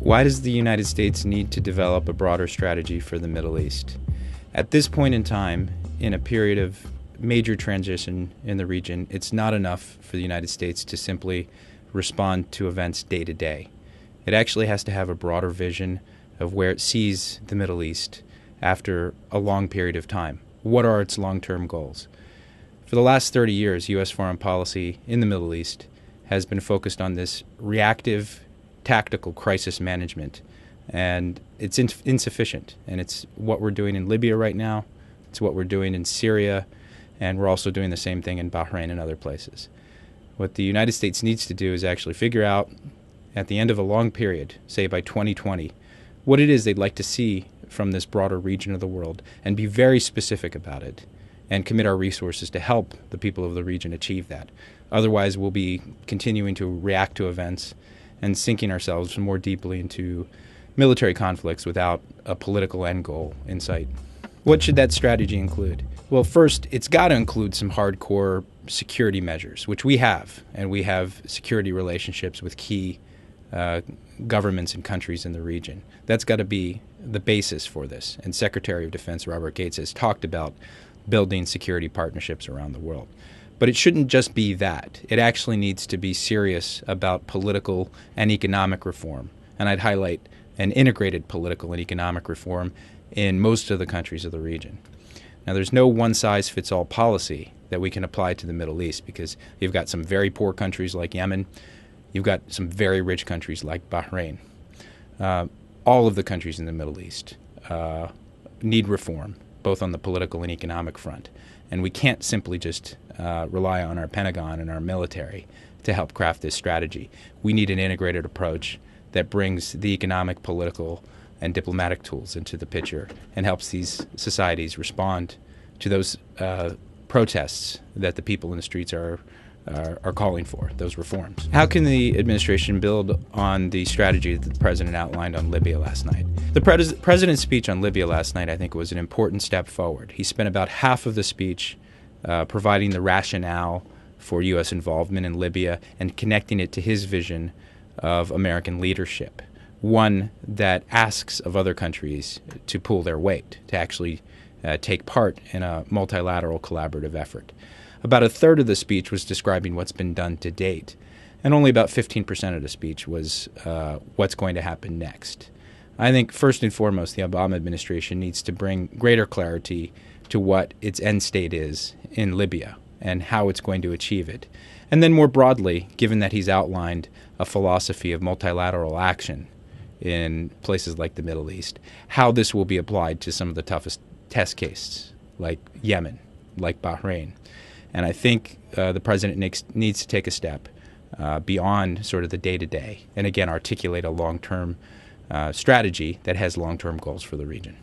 Why does the United States need to develop a broader strategy for the Middle East? At this point in time, in a period of major transition in the region, it's not enough for the United States to simply respond to events day to day. It actually has to have a broader vision of where it sees the Middle East after a long period of time. What are its long-term goals? For the last 30 years, U.S. foreign policy in the Middle East has been focused on this reactive, tactical crisis management, and it's insufficient. And it's what we're doing in Libya right now, it's what we're doing in Syria, and we're also doing the same thing in Bahrain and other places. What the United States needs to do is actually figure out, at the end of a long period, say by 2020, what it is they'd like to see from this broader region of the world, and be very specific about it, and commit our resources to help the people of the region achieve that. Otherwise, we'll be continuing to react to events and sinking ourselves more deeply into military conflicts without a political end goal in sight. What should that strategy include? Well, first, it's got to include some hardcore security measures, which we have, and we have security relationships with key governments and countries in the region. That's got to be the basis for this, and Secretary of Defense Robert Gates has talked about building security partnerships around the world. But it shouldn't just be that. It actually needs to be serious about political and economic reform. And I'd highlight an integrated political and economic reform in most of the countries of the region. Now, there's no one-size-fits-all policy that we can apply to the Middle East, because you've got some very poor countries like Yemen. You've got some very rich countries like Bahrain. All of the countries in the Middle East need reform, both on the political and economic front. And we can't simply just rely on our Pentagon and our military to help craft this strategy. We need an integrated approach that brings the economic, political, and diplomatic tools into the picture and helps these societies respond to those protests that the people in the streets are calling for, those reforms. How can the administration build on the strategy that the president outlined on Libya last night? The president's speech on Libya last night, I think, was an important step forward. He spent about half of the speech providing the rationale for U.S. involvement in Libya and connecting it to his vision of American leadership, one that asks of other countries to pull their weight, to actually take part in a multilateral collaborative effort. About a third of the speech was describing what's been done to date, and only about 15% of the speech was what's going to happen next. I think first and foremost, the Obama administration needs to bring greater clarity to what its end state is in Libya and how it's going to achieve it. And then more broadly, given that he's outlined a philosophy of multilateral action in places like the Middle East, how this will be applied to some of the toughest test cases, like Yemen, like Bahrain. And I think the president needs to take a step beyond sort of the day-to-day and, again, articulate a long-term strategy that has long-term goals for the region.